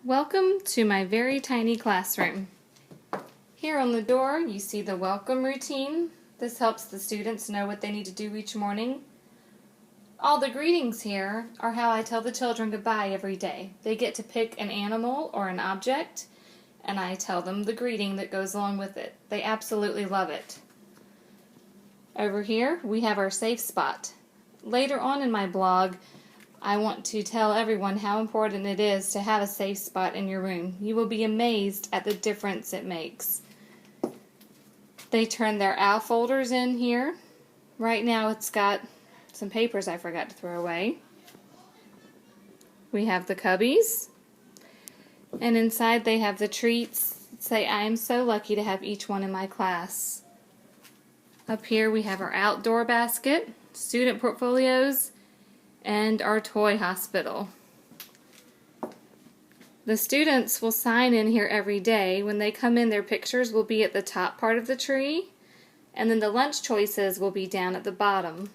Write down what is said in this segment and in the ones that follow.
Welcome to my very tiny classroom. Here on the door you see the welcome routine. This helps the students know what they need to do each morning. All the greetings here are how I tell the children goodbye every day. They get to pick an animal or an object, and I tell them the greeting that goes along with it. They absolutely love it. Over here we have our safe spot. Later on in my blog, I want to tell everyone how important it is to have a safe spot in your room. You will be amazed at the difference it makes. They turn their owl folders in here. Right now it's got some papers I forgot to throw away. We have the cubbies. And inside they have the treats. Say, I am so lucky to have each one in my class. Up here we have our outdoor basket, student portfolios, and our toy hospital. The students will sign in here every day. When they come in, their pictures will be at the top part of the tree, and then the lunch choices will be down at the bottom.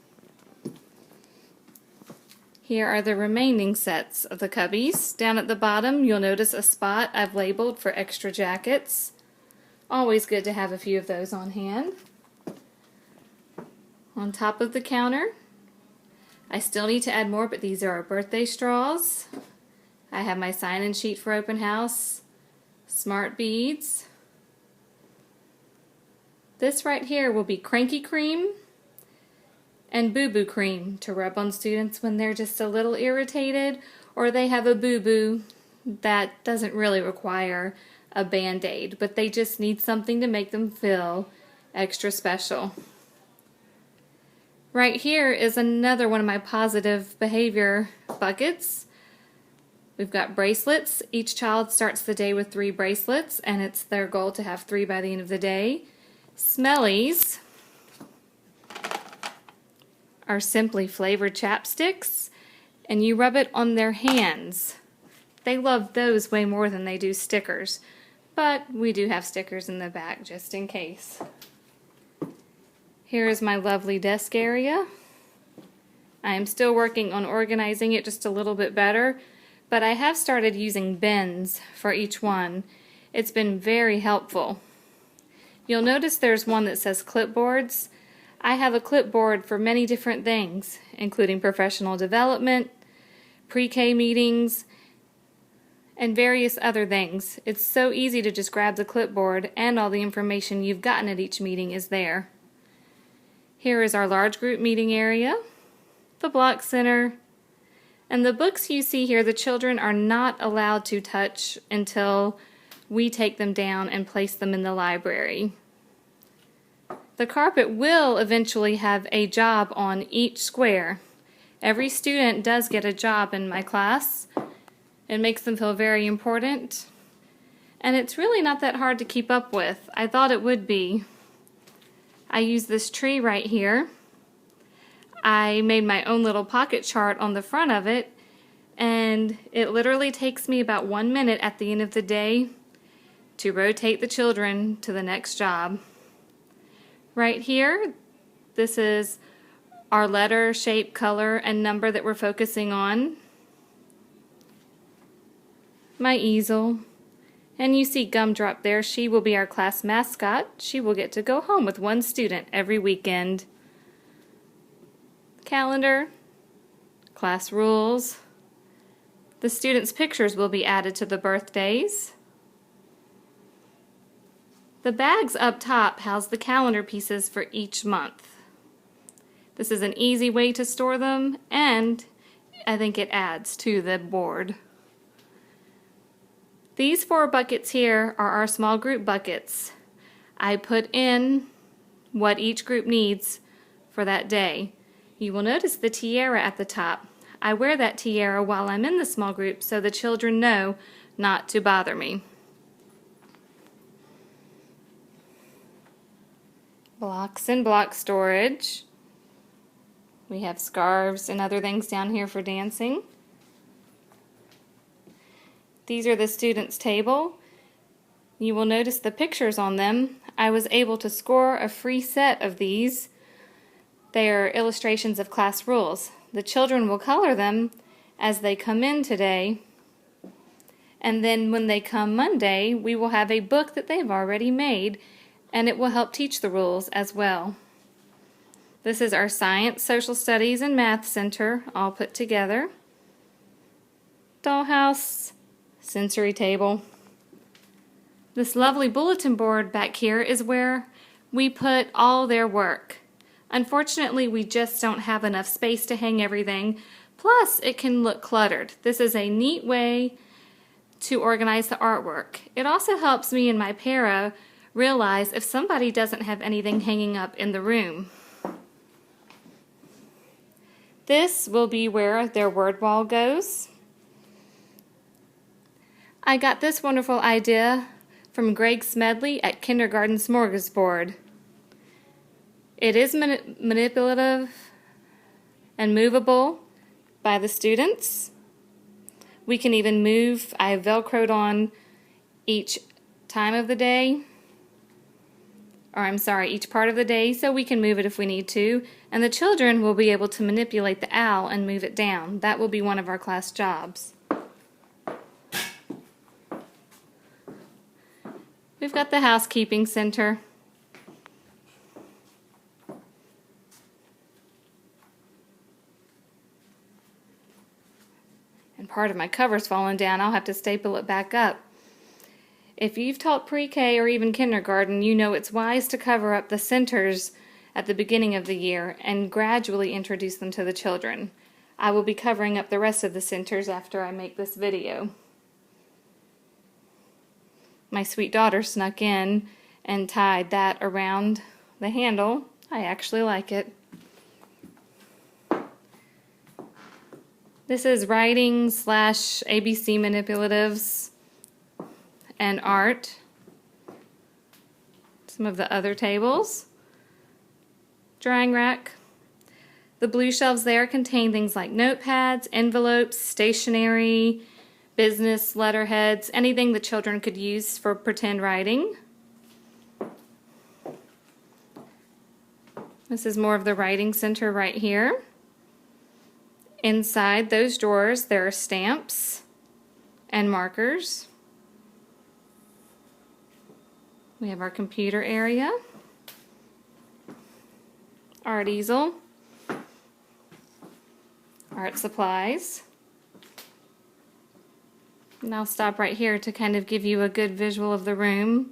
Here are the remaining sets of the cubbies. Down at the bottom you'll notice a spot I've labeled for extra jackets. Always good to have a few of those on hand. On top of the counter, I still need to add more, but these are our birthday straws. I have my sign-in sheet for open house, smart beads. This right here will be cranky cream and boo-boo cream to rub on students when they're just a little irritated or they have a boo-boo that doesn't really require a band-aid, but they just need something to make them feel extra special. Right here is another one of my positive behavior buckets. We've got bracelets. Each child starts the day with 3 bracelets, and it's their goal to have 3 by the end of the day. Smellies are simply flavored chapsticks, and you rub it on their hands. They love those way more than they do stickers, but we do have stickers in the back just in case. Here is my lovely desk area. I am still working on organizing it just a little bit better, but I have started using bins for each one. It's been very helpful. You'll notice there's one that says clipboards. I have a clipboard for many different things, including professional development, pre-K meetings, and various other things. It's so easy to just grab the clipboard, and all the information you've gotten at each meeting is there. Here is our large group meeting area, the block center, and the books you see here the children are not allowed to touch until we take them down and place them in the library. The carpet will eventually have a job on each square. Every student does get a job in my class. It makes them feel very important, and it's really not that hard to keep up with. I thought it would be. I use this tree right here. I made my own little pocket chart on the front of it, and it literally takes me about 1 minute at the end of the day to rotate the children to the next job. Right here, this is our letter, shape, color, and number that we're focusing on. My easel. And you see Gumdrop there. She will be our class mascot. She will get to go home with 1 student every weekend. Calendar, class rules. The students' pictures will be added to the birthdays. The bags up top house the calendar pieces for each month. This is an easy way to store them, and I think it adds to the board. These 4 buckets here are our small group buckets. I put in what each group needs for that day. You will notice the tiara at the top. I wear that tiara while I'm in the small group so the children know not to bother me. Blocks and block storage. We have scarves and other things down here for dancing. These are the students' table. You will notice the pictures on them. I was able to score a free set of these. They are illustrations of class rules. The children will color them as they come in today, And then when they come Monday, we will have a book that they've already made, and it will help teach the rules as well. This is our Science, Social Studies, and Math Center all put together. Dollhouse, sensory table. This lovely bulletin board back here is where we put all their work. Unfortunately, we just don't have enough space to hang everything, plus it can look cluttered. This is a neat way to organize the artwork. It also helps me and my para realize if somebody doesn't have anything hanging up in the room. This will be where their word wall goes. I got this wonderful idea from Greg Smedley at Kindergarten Smorgasbord. It is manipulative and movable by the students. We can even move. I have Velcroed on each time of the day, each part of the day, so we can move it if we need to. And the children will be able to manipulate the owl and move it down. That will be one of our class jobs. We've got the housekeeping center. And part of my cover's fallen down. I'll have to staple it back up. If you've taught pre-K or even kindergarten, you know it's wise to cover up the centers at the beginning of the year and gradually introduce them to the children. I will be covering up the rest of the centers after I make this video. My sweet daughter snuck in and tied that around the handle. I actually like it. This is writing / ABC manipulatives and art. Some of the other tables. Drying rack. The blue shelves there contain things like notepads, envelopes, stationery, business letterheads, anything the children could use for pretend writing. This is more of the writing center right here. Inside those drawers there are stamps and markers. We have our computer area, art easel, art supplies. And I'll stop right here to kind of give you a good visual of the room.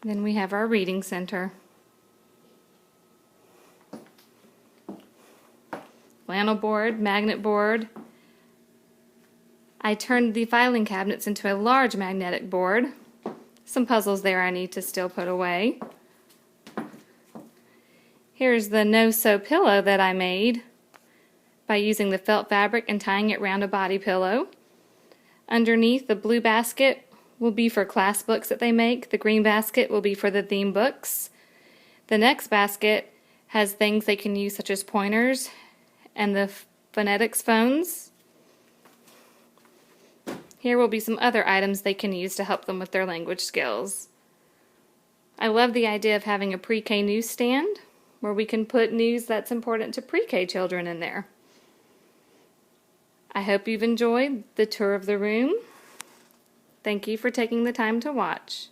Then we have our reading center. Flannel board, magnet board. I turned the filing cabinets into a large magnetic board. Some puzzles there I need to still put away. Here's the no-sew pillow that I made by using the felt fabric and tying it around a body pillow. Underneath, the blue basket will be for class books that they make. The green basket will be for the theme books. The next basket has things they can use such as pointers and the phonetics phones. Here will be some other items they can use to help them with their language skills. I love the idea of having a pre-K newsstand where we can put news that's important to pre-K children in there. I hope you've enjoyed the tour of the room. Thank you for taking the time to watch.